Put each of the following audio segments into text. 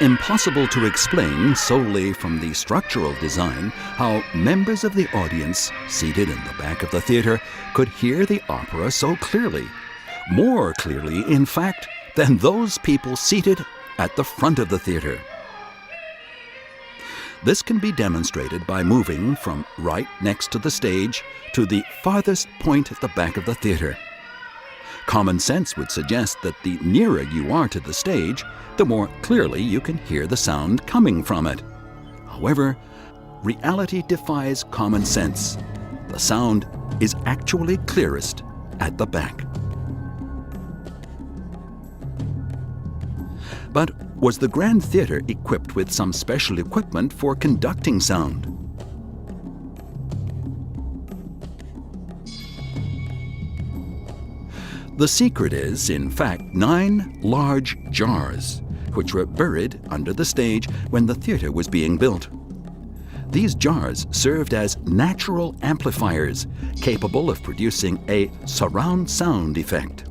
impossible to explain solely from the structural design how members of the audience seated in the back of the theater could hear the opera so clearly, more clearly, in fact, than those people seated at the front of the theater. This can be demonstrated by moving from right next to the stage to the farthest point at the back of the theater. Common sense would suggest that the nearer you are to the stage, the more clearly you can hear the sound coming from it. However, reality defies common sense. The sound is actually clearest at the back. But was the Grand Theatre equipped with some special equipment for conducting sound? The secret is, in fact, 9 large jars, which were buried under the stage when the theatre was being built. These jars served as natural amplifiers capable of producing a surround sound effect.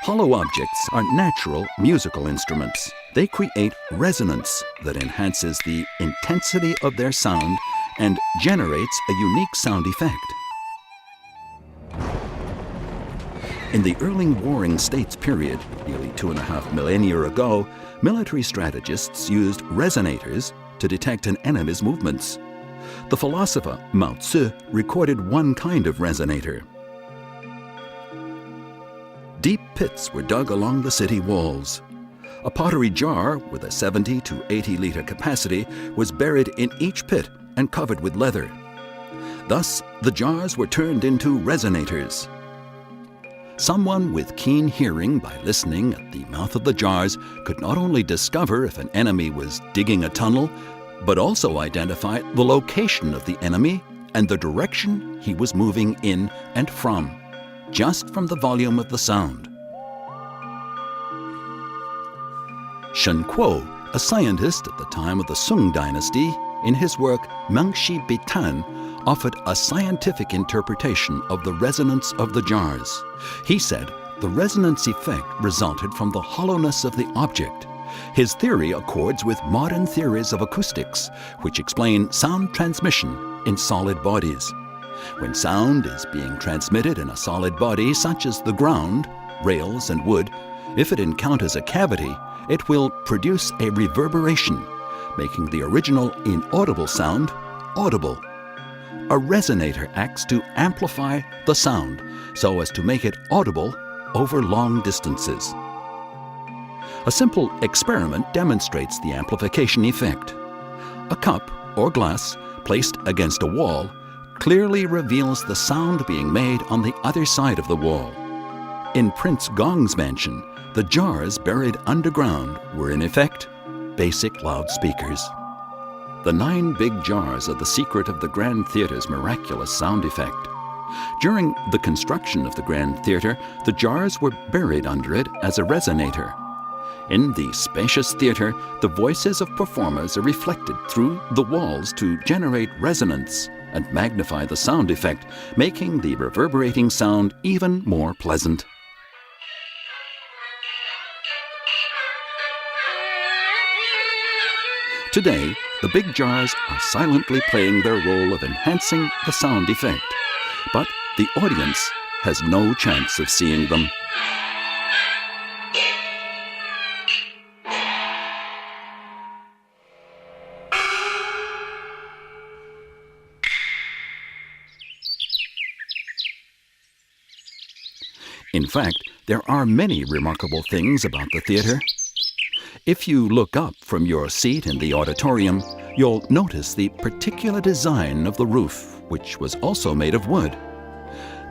Hollow objects are natural musical instruments. They create resonance that enhances the intensity of their sound and generates a unique sound effect. In the early Warring States period, nearly 2.5 millennia ago, military strategists used resonators to detect an enemy's movements. The philosopher Mao Tzu recorded one kind of resonator. Deep pits were dug along the city walls. A pottery jar with a 70 to 80-liter capacity was buried in each pit and covered with leather. Thus, the jars were turned into resonators. Someone with keen hearing, by listening at the mouth of the jars, could not only discover if an enemy was digging a tunnel, but also identify the location of the enemy and the direction he was moving in and from, just from the volume of the sound. Shen Kuo, a scientist at the time of the Qing Dynasty, in his work Mengshi Bitan, offered a scientific interpretation of the resonance of the jars. He said the resonance effect resulted from the hollowness of the object. His theory accords with modern theories of acoustics, which explain sound transmission in solid bodies. When sound is being transmitted in a solid body such as the ground, rails, and wood, if it encounters a cavity, it will produce a reverberation, making the original inaudible sound audible. A resonator acts to amplify the sound so as to make it audible over long distances. A simple experiment demonstrates the amplification effect. A cup or glass placed against a wall clearly reveals the sound being made on the other side of the wall. In Prince Gong's mansion, the jars buried underground were in effect basic loudspeakers. The 9 big jars are the secret of the Grand Theatre's miraculous sound effect. During the construction of the Grand Theatre, the jars were buried under it as a resonator. In the spacious theatre, the voices of performers are reflected through the walls to generate resonance and magnify the sound effect, making the reverberating sound even more pleasant. Today, the big jars are silently playing their role of enhancing the sound effect, but the audience has no chance of seeing them. In fact, there are many remarkable things about the theater. If you look up from your seat in the auditorium, you'll notice the particular design of the roof, which was also made of wood.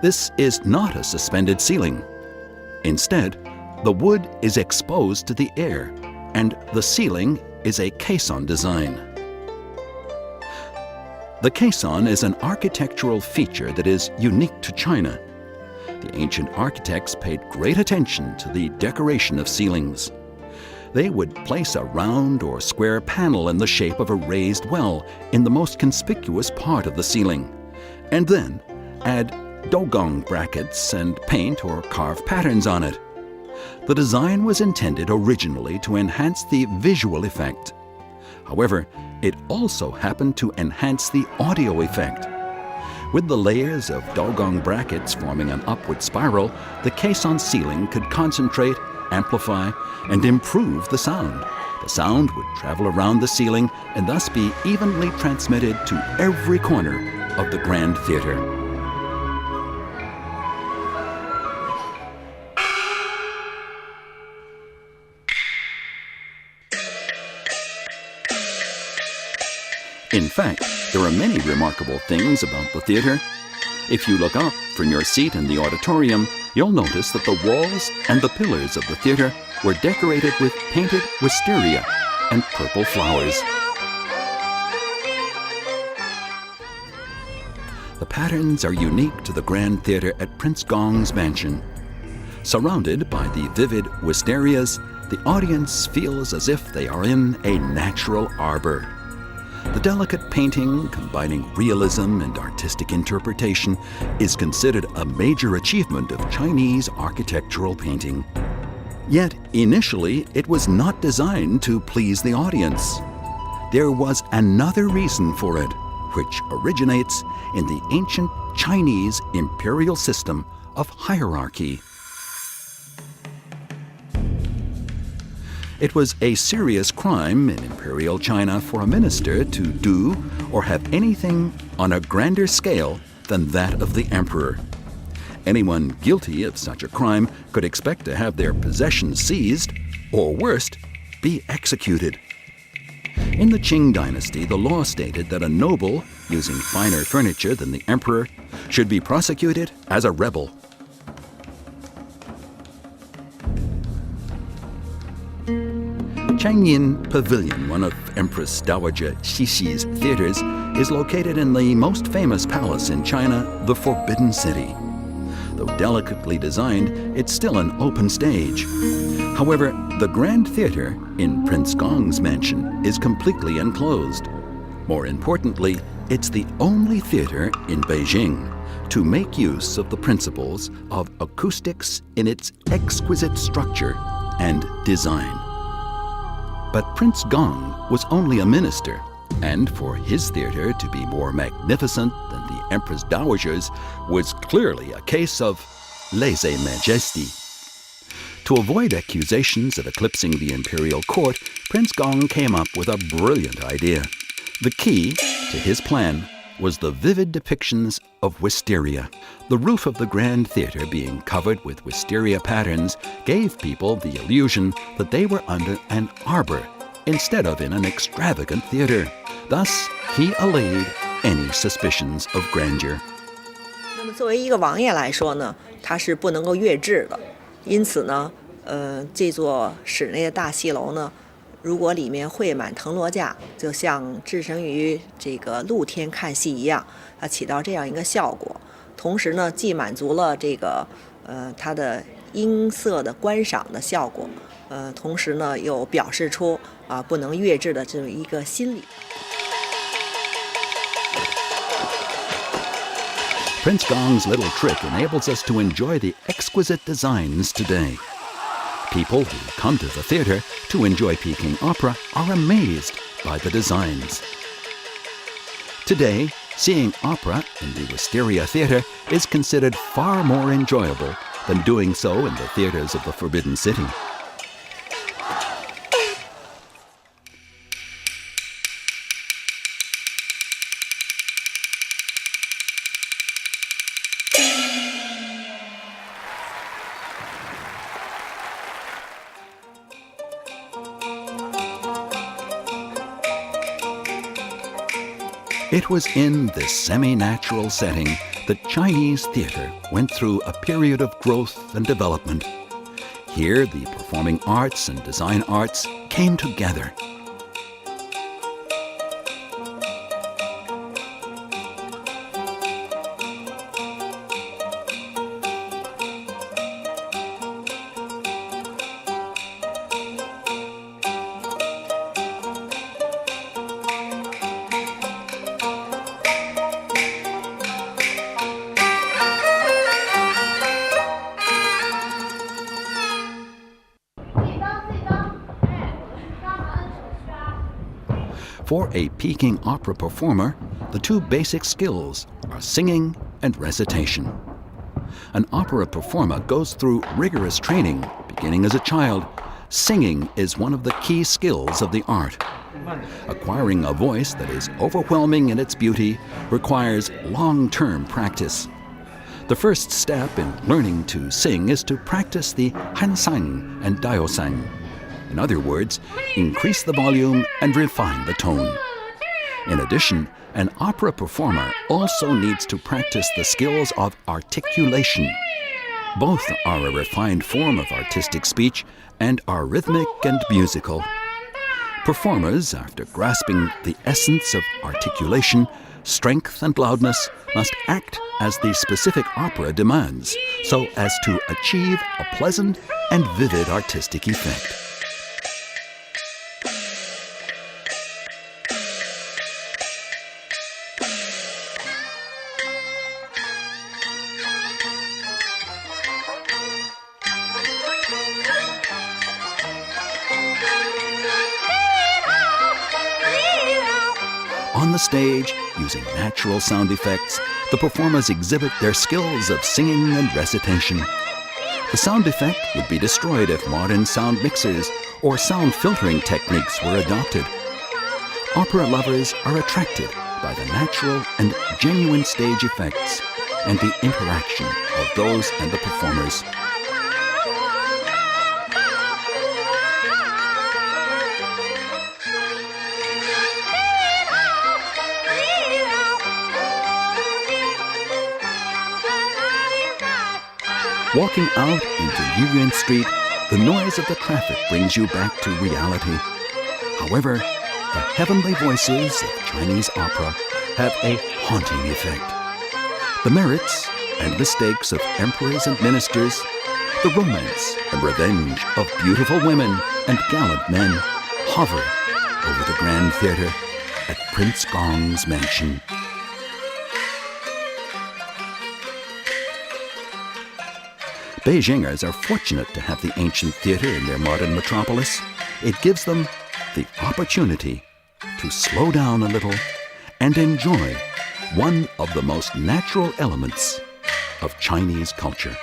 This is not a suspended ceiling. Instead, the wood is exposed to the air, and the ceiling is a caisson design. The caisson is an architectural feature that is unique to China. The ancient architects paid great attention to the decoration of ceilings. They would place a round or square panel in the shape of a raised well in the most conspicuous part of the ceiling, and then add dogong brackets and paint or carve patterns on it. The design was intended originally to enhance the visual effect. However, it also happened to enhance the audio effect. With the layers of dogong brackets forming an upward spiral, the caisson ceiling could concentrate, amplify, and improve the sound. The sound would travel around the ceiling and thus be evenly transmitted to every corner of the Grand Theater. In fact, there are many remarkable things about the theater. If you look up from your seat in the auditorium, you'll notice that the walls and the pillars of the theater were decorated with painted wisteria and purple flowers. The patterns are unique to the Grand Theater at Prince Gong's mansion. Surrounded by the vivid wisterias, the audience feels as if they are in a natural arbor. The delicate painting, combining realism and artistic interpretation, is considered a major achievement of Chinese architectural painting. Yet, initially, it was not designed to please the audience. There was another reason for it, which originates in the ancient Chinese imperial system of hierarchy. It was a serious crime in imperial China for a minister to do or have anything on a grander scale than that of the emperor. Anyone guilty of such a crime could expect to have their possessions seized, or worst, be executed. In the Qing Dynasty, the law stated that a noble, using finer furniture than the emperor, should be prosecuted as a rebel. Changyin Pavilion, one of Empress Dowager Xixi's theaters, is located in the most famous palace in China, the Forbidden City. Though delicately designed, it's still an open stage. However, the Grand Theater in Prince Gong's mansion is completely enclosed. More importantly, it's the only theater in Beijing to make use of the principles of acoustics in its exquisite structure and design. But Prince Gong was only a minister, and for his theater to be more magnificent than the Empress Dowager's was clearly a case of lèse-majesté. To avoid accusations of eclipsing the imperial court, Prince Gong came up with a brilliant idea. The key to his plan was the vivid depictions of wisteria. The roof of the Grand Theater being covered with wisteria patterns gave people the illusion that they were under an arbor instead of in an extravagant theater. Thus, he allayed any suspicions of grandeur. 那么作为一个王爷来说呢，他是不能够越制的，因此呢，这座室内的大戏楼呢，如果里面绘满藤萝架，就像置身于这个露天看戏一样，它起到这样一个效果。同时呢，既满足了这个它的音色的观赏的效果，同时呢又表示出不能越制的这么一个心理。Prince Gong's little trick enables us to enjoy the exquisite designs today. People who come to the theater to enjoy Peking opera are amazed by the designs. Today, seeing opera in the Wisteria Theater is considered far more enjoyable than doing so in the theaters of the Forbidden City. It was in this semi-natural setting that Chinese theater went through a period of growth and development. Here, the performing arts and design arts came together. For a Peking opera performer, the two basic skills are singing and recitation. An opera performer goes through rigorous training, beginning as a child. Singing is one of the key skills of the art. Acquiring a voice that is overwhelming in its beauty requires long-term practice. The first step in learning to sing is to practice the hansang and daosang. In other words, increase the volume and refine the tone. In addition, an opera performer also needs to practice the skills of articulation. Both are a refined form of artistic speech and are rhythmic and musical. Performers, after grasping the essence of articulation, strength and loudness, must act as the specific opera demands, so as to achieve a pleasant and vivid artistic effect. On the stage, using natural sound effects, the performers exhibit their skills of singing and recitation. The sound effect would be destroyed if modern sound mixers or sound filtering techniques were adopted. Opera lovers are attracted by the natural and genuine stage effects and the interaction of those and the performers. Walking out into Yuyuan Street, the noise of the traffic brings you back to reality. However, the heavenly voices of Chinese opera have a haunting effect. The merits and mistakes of emperors and ministers, the romance and revenge of beautiful women and gallant men hover over the Grand Theater at Prince Gong's mansion. Beijingers are fortunate to have the ancient theater in their modern metropolis. It gives them the opportunity to slow down a little and enjoy one of the most natural elements of Chinese culture.